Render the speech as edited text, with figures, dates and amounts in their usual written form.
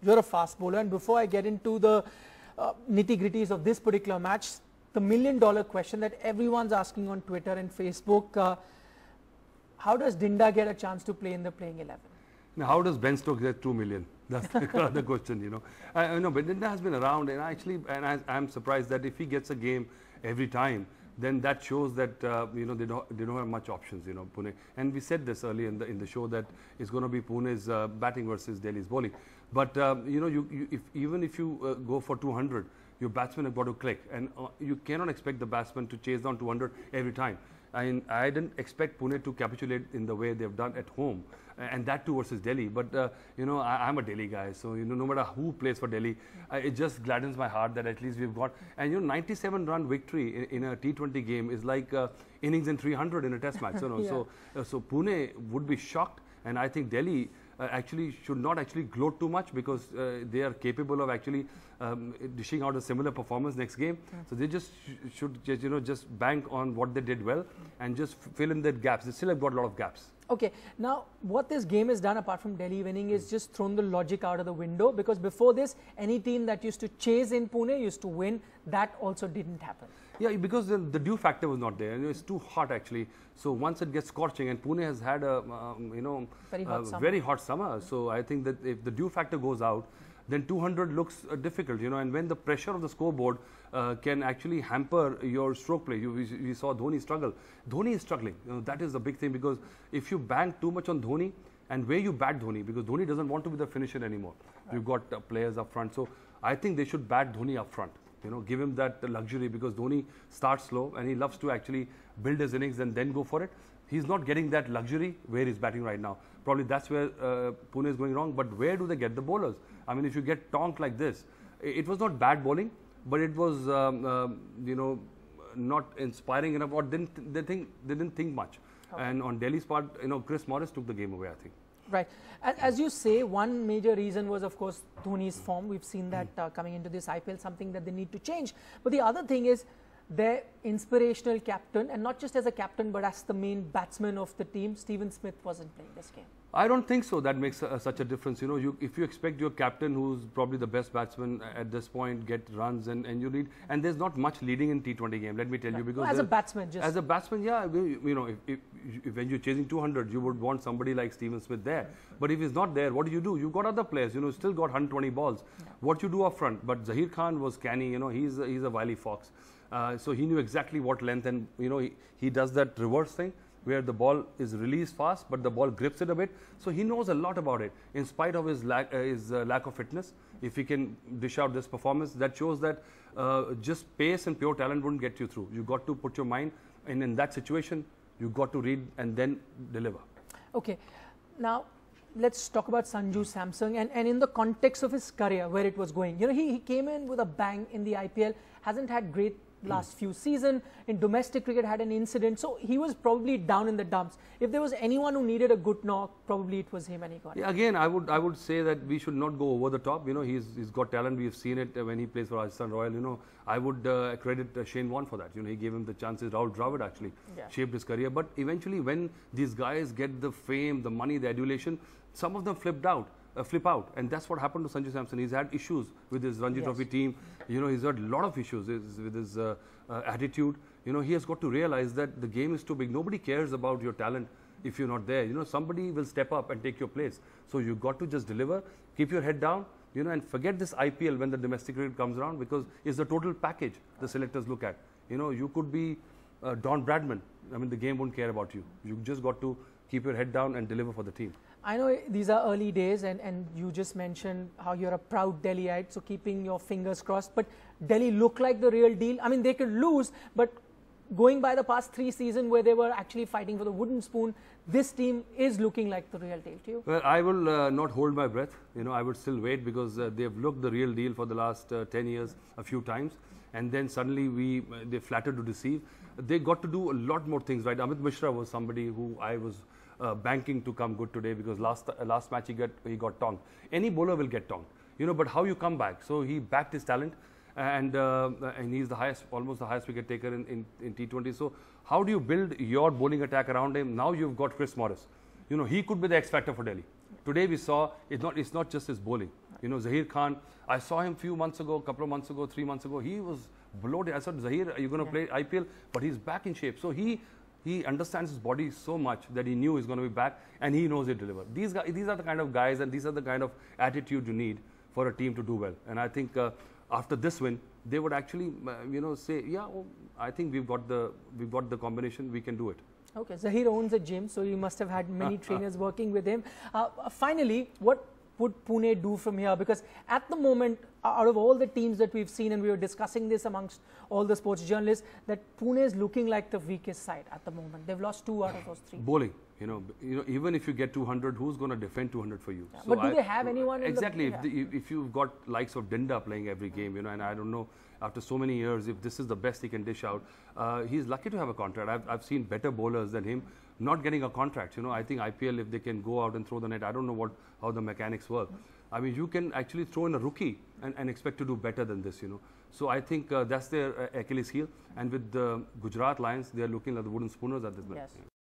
you're a fast bowler, and before I get into the nitty-gritties of this particular match, the million-dollar question that everyone's asking on Twitter and Facebook, how does Dinda get a chance to play in the playing 11? Now, how does Ben Stokes get 2 million? That's the question, you know. But Dinda has been around, and I'm surprised that if he gets a game every time, then that shows that you know, they don't have much options, you know, Pune. And we said this earlier in the show that it's going to be Pune's batting versus Delhi's bowling. But you know, even if you go for 200, your batsmen have got to click, and you cannot expect the batsman to chase down 200 every time. I didn't expect Pune to capitulate in the way they've done at home, and that too versus Delhi. But you know, I'm a Delhi guy, so you know, no matter who plays for Delhi, it just gladdens my heart that at least we've got. And you know, 97-run victory in a T20 game is like innings in 300 in a Test match. So, no, so Pune would be shocked, and I think Delhi actually should not actually gloat too much, because they are capable of actually dishing out a similar performance next game. So they just should you know, just bank on what they did well and just fill in their gaps. They still have got a lot of gaps. Okay, now what this game has done apart from Delhi winning is just thrown the logic out of the window, because before this, any team that used to chase in Pune used to win. That also didn't happen. Yeah, because the dew factor was not there, and it's too hot actually. So once it gets scorching, and Pune has had a you know, very hot summer. So I think that if the dew factor goes out, then 200 looks difficult, you know. And when the pressure of the scoreboard can actually hamper your stroke play, we saw Dhoni struggle. Dhoni is struggling. You know, that is the big thing, because if you bank too much on Dhoni, and where you bat Dhoni, because Dhoni doesn't want to be the finisher anymore. Right. You've got players up front, so I think they should bat Dhoni up front. You know, give him that luxury, because Dhoni starts slow and he loves to actually build his innings and then go for it. He's not getting that luxury where he's batting right now. Probably that's where Pune is going wrong. But where do they get the bowlers? I mean, if you get tonked like this, it was not bad bowling, but it was you know, not inspiring enough, or they didn't think much. Okay. And on Delhi's part, you know, Chris Morris took the game away, I think. Right. As you say, one major reason was, of course, Dhoni's form. We've seen that coming into this IPL, something that they need to change. But the other thing is their inspirational captain, and not just as a captain, but as the main batsman of the team, Steven Smith wasn't playing this game. I don't think so. That makes such a difference. You know, if you expect your captain, who's probably the best batsman at this point, get runs, and you lead, and there's not much leading in T20 game. Let me tell you, because well, as a batsman, yeah, you know, if when you're chasing 200, you would want somebody like Steven Smith there. But if he's not there, what do? You've got other players. You know, still got 120 balls. Yeah. What you do up front? But Zaheer Khan was canny. You know, he's a wily fox. So he knew exactly what length, and you know, he does that reverse thing, where the ball is released fast, but the ball grips it a bit. So he knows a lot about it, in spite of his lack of fitness. If he can dish out this performance, that shows that just pace and pure talent wouldn't get you through. You got to put your mind in that situation. You got to read and then deliver. Okay, now let's talk about Sanju Samson, and in the context of his career, where it was going. You know, he came in with a bang in the IPL, hasn't had great last few seasons. In domestic cricket had an incident, so he was probably down in the dumps. If there was anyone who needed a good knock, probably it was him, and he got it. Yeah, again, I would say that we should not go over the top. You know, he's got talent. We've seen it when he plays for Rajasthan Royal. You know, I would credit Shane Warne for that. You know, he gave him the chances. Rahul Dravid actually shaped his career. But eventually, when these guys get the fame, the money, the adulation, some of them flip out, and that's what happened to Sanju Samson. He's had issues with his Ranji Trophy team. You know, he's had a lot of issues with his attitude. You know, he has got to realize that the game is too big. Nobody cares about your talent if you're not there. You know, somebody will step up and take your place. So you got to just deliver, keep your head down, you know, and forget this IPL when the domestic cricket comes around, because it's the total package the selectors look at. You know, you could be Don Bradman. I mean, the game won't care about you. You just got to keep your head down and deliver for the team. I know these are early days, and you just mentioned how you're a proud Delhiite, so keeping your fingers crossed. But Delhi look like the real deal. I mean, they could lose, but going by the past 3 seasons where they were actually fighting for the wooden spoon, this team is looking like the real deal to you. Well, I will not hold my breath. You know, I would still wait, because they've looked the real deal for the last 10 years a few times, and then suddenly they flattered to deceive. They got to do a lot more things, right? Amit Mishra was somebody who I was banking to come good today, because last match he got tonked. Any bowler will get tonked, you know, but how you come back? So he backed his talent, and he's almost the highest wicket taker in T20. So how do you build your bowling attack around him? Now you've got Chris Morris. You know, he could be the X factor for Delhi. Today we saw it's not just his bowling. You know, Zahir Khan, I saw him few months ago, couple of months ago, 3 months ago. He was bloated. I said, Zahir, are you going to play IPL? But he's back in shape. So he understands his body so much that he knew he's going to be back, and he knows he'll deliver. These are the kind of guys, and these are the kind of attitude you need for a team to do well. And I think after this win, they would actually, say, yeah, I think we've got the combination. We can do it. Okay, Zahir owns a gym, so he must have had many trainers working with him. Finally, what would Pune do from here? Because at the moment, out of all the teams that we've seen, and we were discussing this amongst all the sports journalists, that Pune is looking like the weakest side at the moment. They've lost 2 out of those 3. Bowling, even if you get 200, who's going to defend 200 for you? Yeah, so but do they have anyone? Exactly. If you've got likes of Dinda playing every game, and I don't know, after so many years, if this is the best he can dish out, he's lucky to have a contract. I've seen better bowlers than him not getting a contract. I think IPL, if they can go out and throw the net, I don't know how the mechanics work. I mean, you can actually throw in a rookie and expect to do better than this, So I think that's their Achilles heel. And with the Gujarat Lions, they are looking like the wooden spooners at this moment. Yes.